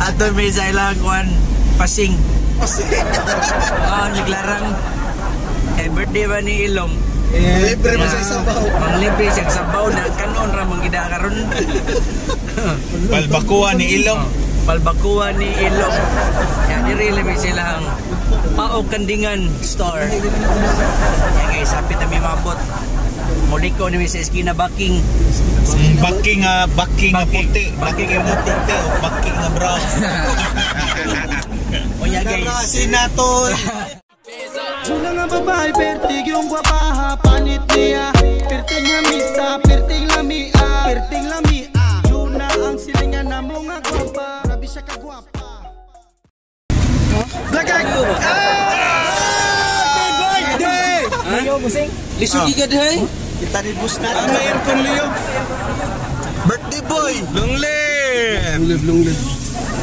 Ato may sa ilang kuan pasing. Naglarang birthday ba ni Ilong? Libre mo sa sabaw. Ang libre sa sabaw na kanon ra mong gidakaron. Balbakuan ni Ilong. Balbakuan ni Ilong. Ya diri may silang Pao Kandingan store. Ya guys, sapit na may mabot. Muliko ni sa eskina Baking. Baking nga puti. Baking nga puti o baking nga brown. Oya guys. Sinaton. Una nga babae, pertig yung guwapaha, panit niya. Pertig nga misa, pertig lamia, pertig lamia. Una ang silingan na mga gwapa, grabe siya kagwapa. Lagay! Birthday! Leo busing. Lisugi ka day. Kita ni bus na. Ano yung kung Leo? Birthday boy! Longlib.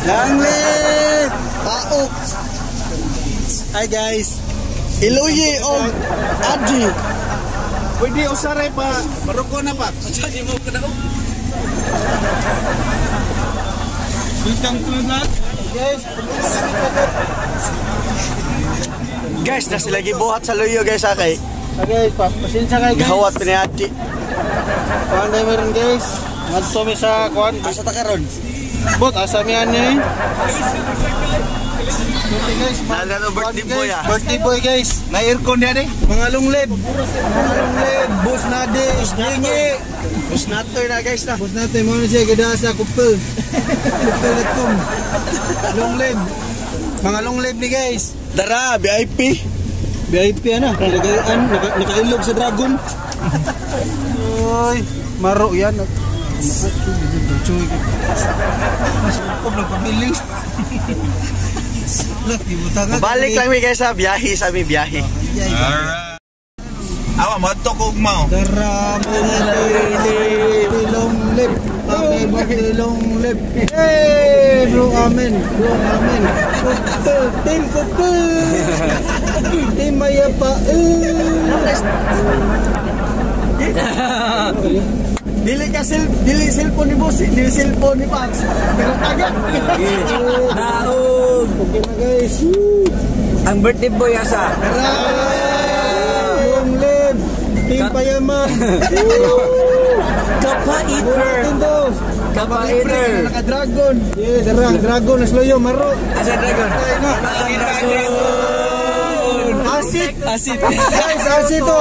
Longlib. Paok! Hi guys! Iluyi o Adji! Pwede usare pa. Baruko na pa. Jadi mo ka daw. Bintang tulad. Guys, nasi lagi buhat sa luyo guys akay. Okay, pasensya kayo guys. Gawat pinihati. Kuhan tayo meron guys. Ngadto mi sa kuhan. Asa ta karon? Bot, asa mi ani. Nagano birthday boy ah. Birthday boy guys. May aircon niya eh. Mga lunglib. Mga lunglib. Bus nade. Dingi. Bus natoy na guys na. Bus natin. Mga siya gada sa kupel. Kupel.com. Lunglib. Mga lunglib ni guys. Dara, VIP. VIP ana. Nilagayaan. Nakailog sa dragon. Oy. Maro yan. Chuy. Mas ako nagpabiling. Balik lang mi guys sa biyahe sa mi biyahe. Alright. Awa mo to kog mo. Dara mga longlib. Happy birthday longlib. Hey, bro amen. Bro amen. Team kupel. Team maya pa. Dili cellphone ni boss, dili cellphone ni Pax. Pero tagak. Daog. Okay na guys. Ang birthday boy asa. Longlib. Team Payama. Kapaiter. Kapaiter. Naka-dragon. Yeah, darang dragon na sloyo maro. Asa dragon? Asit. Guys, asit to.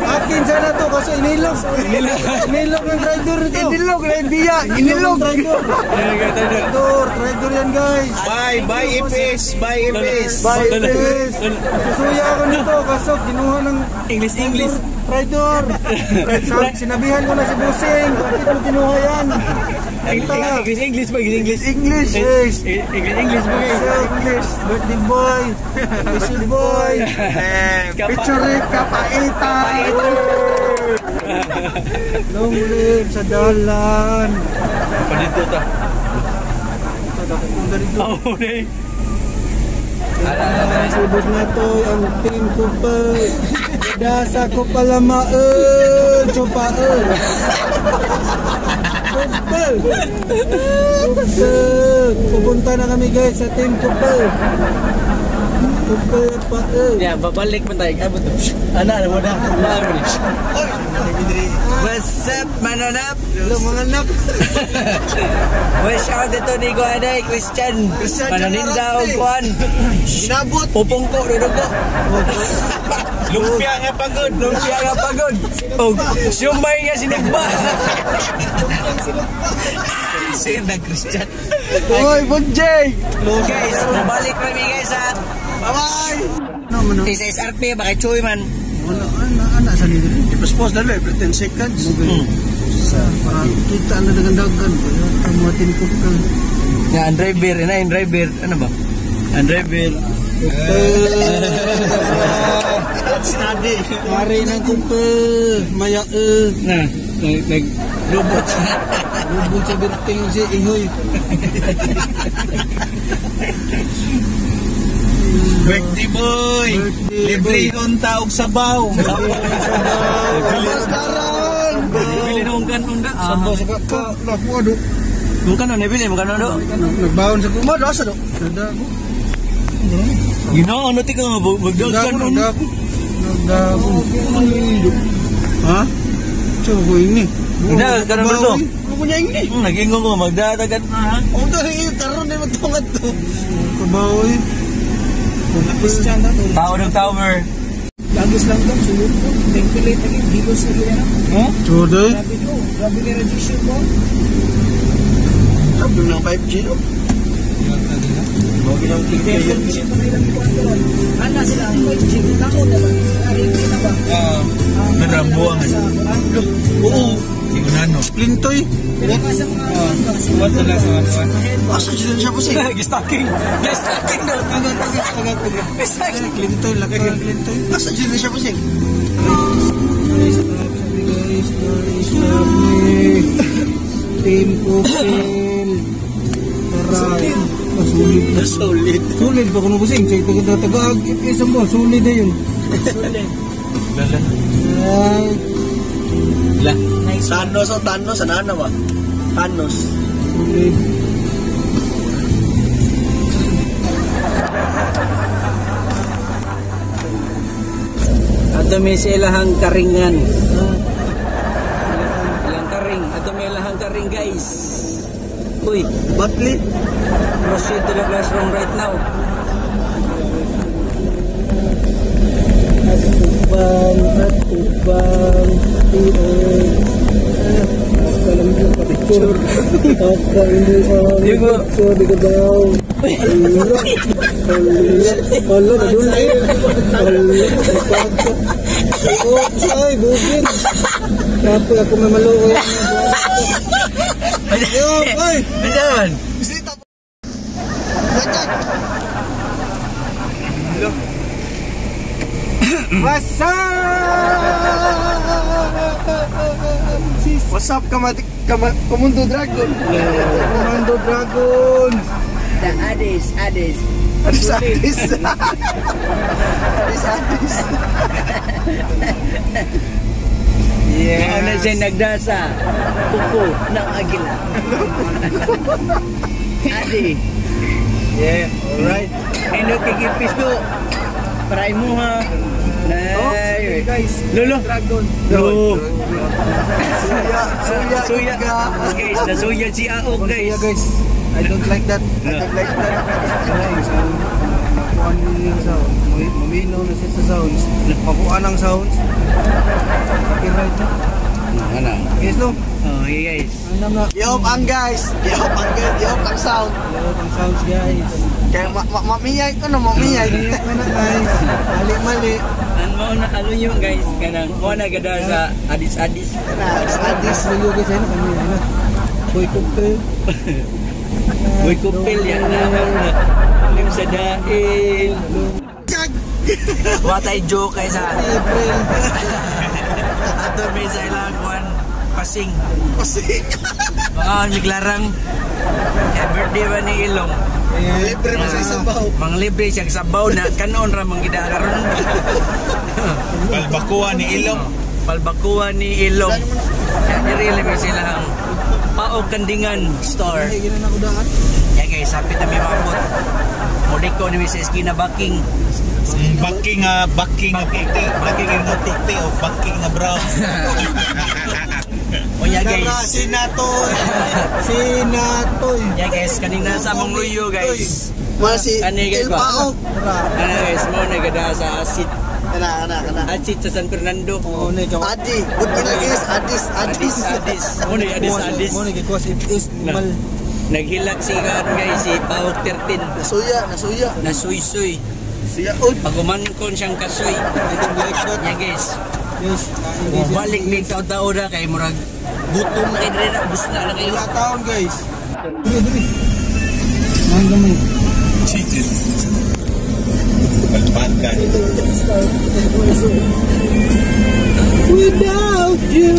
Akin sana to kasi inilog. Inilog ng driver ito. Inilog na biya, inilog. Driver yan guys. Bye ipis. Bye guys. Susuya ako nito kasi kinuha ng English. Driver. Sinabihan ko na si Busing. Bakit mo kinuha yan? English ba? English. English Yes. ba? English. Birthday boy. Busy boy. Picture kapaita. Long live sa dalan. Padito ta. Oh, subos na to ang team ko pa. Dasa ko pala chupael. Pupunta na kami guys sa team Kupel. Kupel pa Ya, babalik man tayo. Abot. Ana mo na. What's up, mananap? Hello mga anak. Wish out ito ni Guaday, Christian. Mananinda o Juan. Inabot. Pupungko, dudugo. Lumpia nga pagod. Oh, sumay nga sinigba. Sino Christian? Hoy, Bunjay. Guys, balik kami guys ha. Bye-bye. Isa SRP, bakit Choy man? Anak sa nito. Ipaspos na lang, 10 seconds. Para kita na dagan-dagan. Mga team Kupel. Ya, ang driver. Ano ba? Ang driver. Study. Mari ng Kupel. Maya Nag-robot. Lubog sa birthday si Ihoy. Birthday boy. Libre yung taog sabaw. Bili na unggan. Sabaw sa ka. Waduh. Kung kano nabili mo kano do? Nagbaon sa kumad, asa do? Nagdago. Ginoo ano ti ka magdagan Nagdago. Ha? So, ko ini. Ina karon mo to. Ako niya ini. Nagingong ko magdadagan ha. O dahil karon na matungad to. Kabaoy. Christian na to. Tower. Lagos lang to, sulod to. Ventilate lagi, gilos lagi na. Ha? Tuloy? Grabe ni radiation mo. Grabe ng 5G no? Grabe ng 5G. Ano sila ang 5G? Tako na ba? Narito na ba? Narambuang. Oo. Hindi ko nano. Lintoy. What na lang sa mga. Asa dyan siya po siya? Gistacking daw. Lintoy, laki ng lintoy. Asa dyan siya po siya? Team Pupil. Taray. Solid. Solid ba kung busing? Say taga-taga isang mo. Solid na yun. Ay. La. Thanos o Thanos, ano ba? Thanos. Solid. Ato may silahang karingan. Ilang karing. Ato may ilahang karing guys. Uy, Batli. proceed to the classroom right now. Atubang, picture. Di ko daw. Wala, nadulay. Ay, bugin. Kapoy ako may maluoy. Ayun, ay. Ayan. What's up, Commando Dragon? Commando Dragon. The Addis. Adis. Yeah. Ano siya nagdasa? Kuko ng agila. Adi. Yeah, alright. Ano kikipis do? Paray mo ha. Nay. Guys, Lolo. Dragon. Lolo. Suya. Guys, nasuya si Aok guys. Guys. I don't like that. Guys, makuhaan yung sound. Maminaw na siya sa sounds. Makuhaan ang sounds. Copyright na. Ano? Guys, no? Oh, yeah guys. Ano nga? Yop ang guys. Yop ang sound. Yop ang sounds guys. Kaya mamiyay ko na, mamiyay. Yop na guys. Mali. Ano mo na alo yung guys kanang mo na gada sa Addis. Adis lulu guys ano kami ano. Boy cocktail. Boy kupil yan na. Lim sa dail. Watay joke kay sa April. ato may sa ilang kwan pasing. Mga miglarang kaya birthday ba ni Ilong? Libre mo sa sabaw. Mang libre siya sabaw na kanon ra mang gida karon. Balbakuan ni Ilong. Palbakuha ni Ilong. Yan nirili may silang Paog Kandingan store. Hindi na ako daan. Yan guys, sapit na may mabot. Muli ko ni Mrs. Kina Baking. Baking na puti. Baking na puti o baking na brown. O yan guys. Sinatoy. Yan guys, kanina sa mong luyo guys. Masi. Ano guys ba? Paog. Ano guys, mo na gada sa acid. Kana. Acid sa San Fernando. Oh, ne jaw. Adi. Good kina guys. Adis. Mo na Addis. Mo ne gikwas it is mal. Naghilak si kan guys si Paog 13. Nasuya. Nasuy-suy. Siya ud. Pagumankon siyang kasoy. Yan guys. Yes. Balik ni tao-tao na kay murag gutom na kayo rin. Gusto na kayo. Wala taon guys. Dili. Manggamay. Chicken. Balbakan. Without you,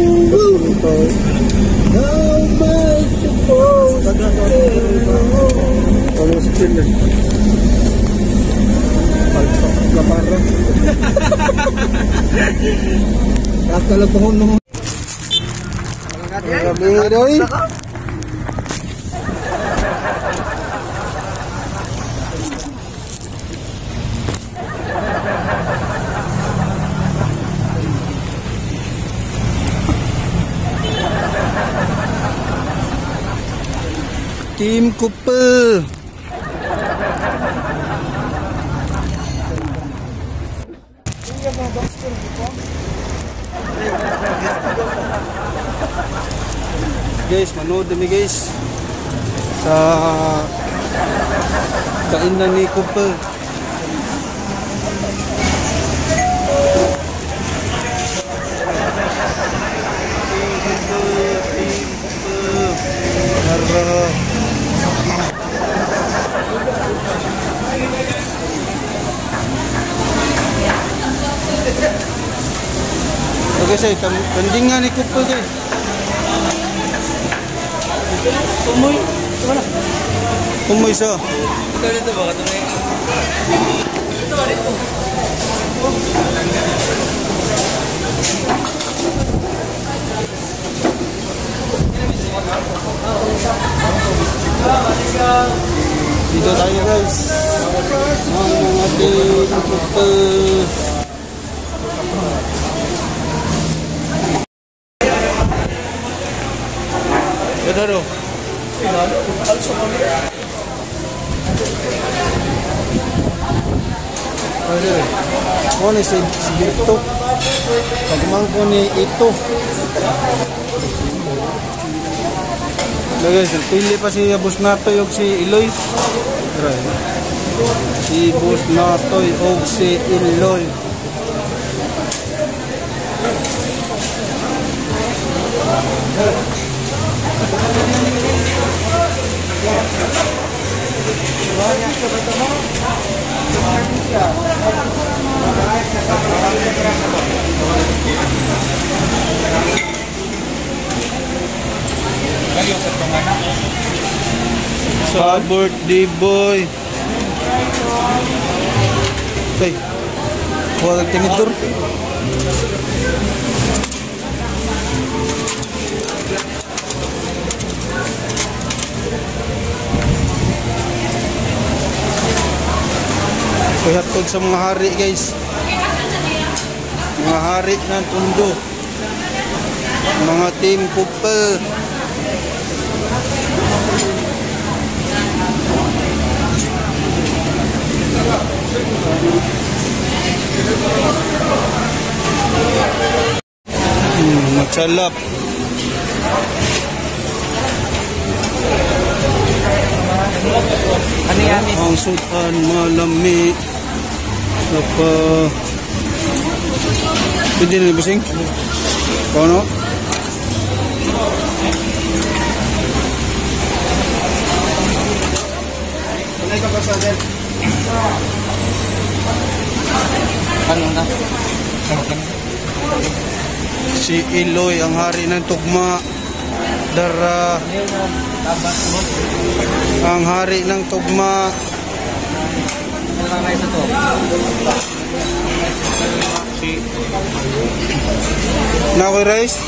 how am I supposed to live? Ano si Tinder? Kapara. Kakalag pa ko naman. Grabe, doy. Team Couple. Guys, manood kami guys sa kainan ni Couple. Okay, say, tandingan ni Couple guys. Tumoy. Mana? Umoy siya. Ito dito ba? Ito na yun. Ito. Dito tayo guys. Ang ating Couple. Ito ro. Kung ni si Bito, pagmang ko ni ito. Guys, pili pa si Boss Natoy o si Iloy. Si Boss Natoy o si Iloy. Sa birthday boy. Hey, huwag tingin tur. Ihatod sa mga hari guys. Mga hari ng Tondo. Mga Team Couple. Machalap. Ano yan? Ang sultan malami. Apa? Pwede na busing? Kono? Ano na? Si Iloy ang hari ng tugma. Dara ang hari ng tugma. Nakoy rice?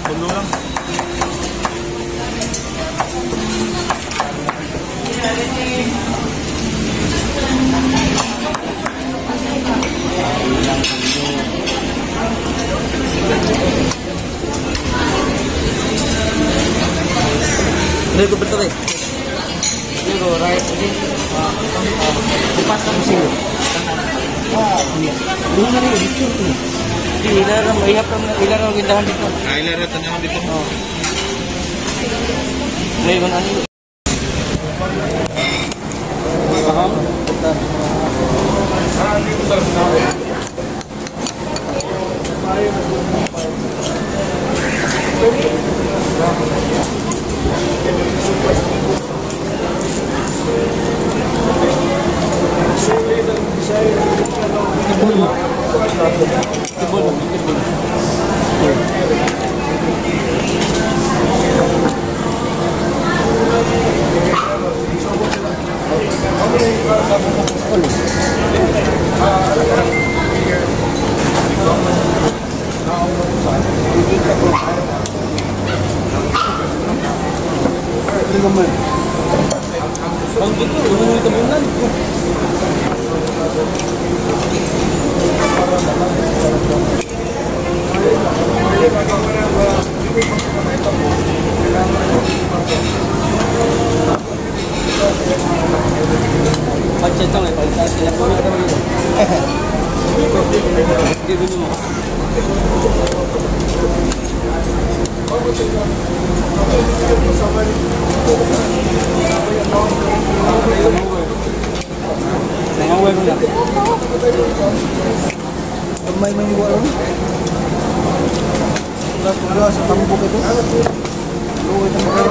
Puno lang. Ini ko betul eh. Ini lo right ini. Kupas kamu sih. Ini mana ini itu. Di ilara mo ihap kang ilara mo gindahan dito. Ilara tanyaman dito. Ngayon ano? Paham? Ang dito, umuwi tabunan. May buwan. Sudah sa tambok itu. Luway ta mga.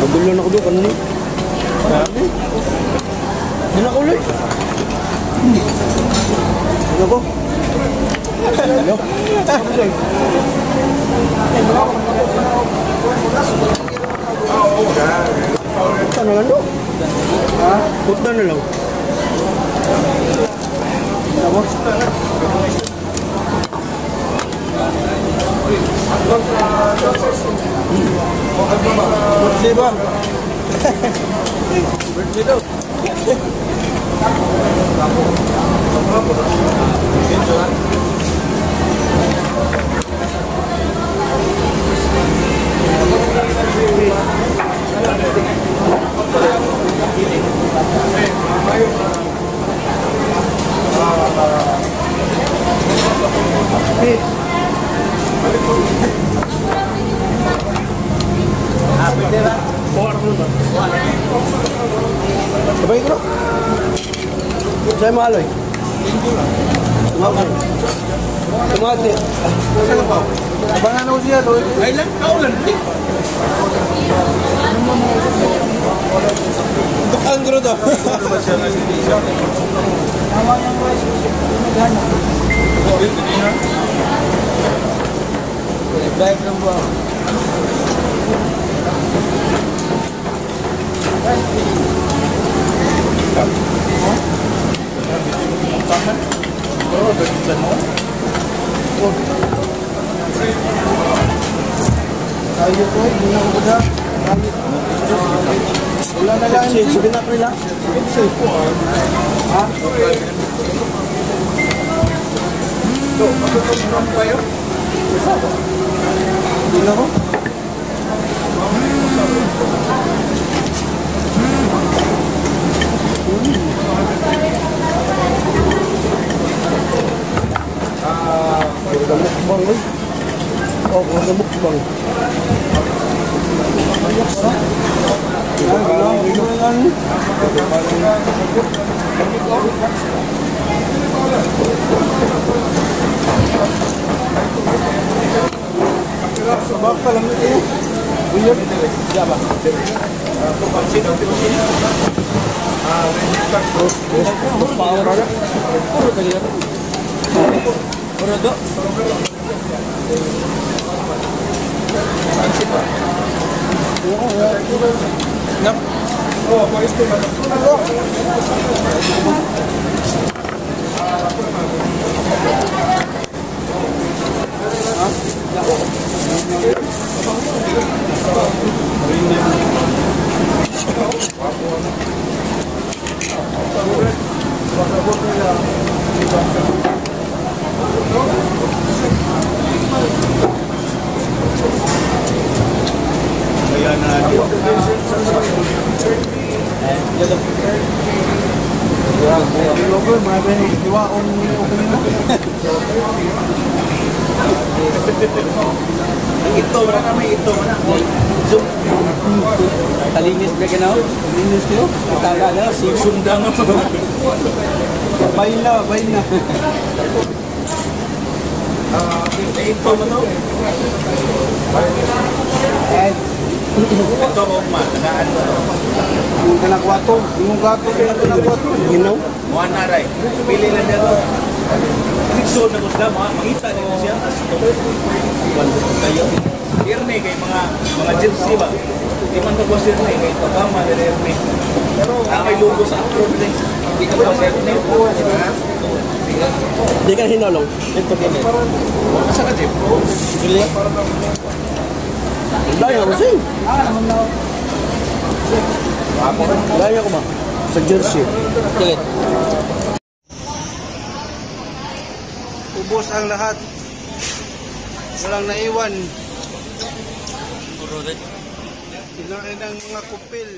Pagbulan ako doon kanina. Marami. Hindi ako ulit. Ano ko? Ano? Ano nga no? Ha? Punta na lang. Ano? Birthday ba? Birthday daw. Sa'yo mo aloy? Tumati. Saan pa? Abangan ako siya, Loy. Ay lang, kaulan. Ang gro daw. Baik ng buwan. Ayos ko, hindi na ako ba? Wala na lang. Sige na pala. Ha? Ito, magkakasama pa yun? Hindi na ako. Puro mukbang eh. Oh, puro mukbang. Sabak ka lang ito. Buyot. Siapa? Power ada. Puro kaya. Puro do. Nap. Oh, apa itu? Ito wala na may ito na. Talinis ba ganaw? Talinis niyo? Taga na si sundang. Bayin na. Ito mo no? Ito mo ma, tagaan mo. Yung kanakwato, yung gato kanakwato. Ginaw? Muan na ray. Pili lang dito. Sigso na gusda mo, makita din siya as ito. Kayo. Irne kay mga jersey ba. Di man ko sirne kay pagama dire irne. Pero may logo sa upload din. Di ka ba sirne po, di ba? Di ka hinolong. Ito kini. Asa ka jeep? Dili. Daya ko sing. Daya ko ba? Sa jersey. Dili. Ubos ang lahat. Walang naiwan. Kinain ng mga kupil.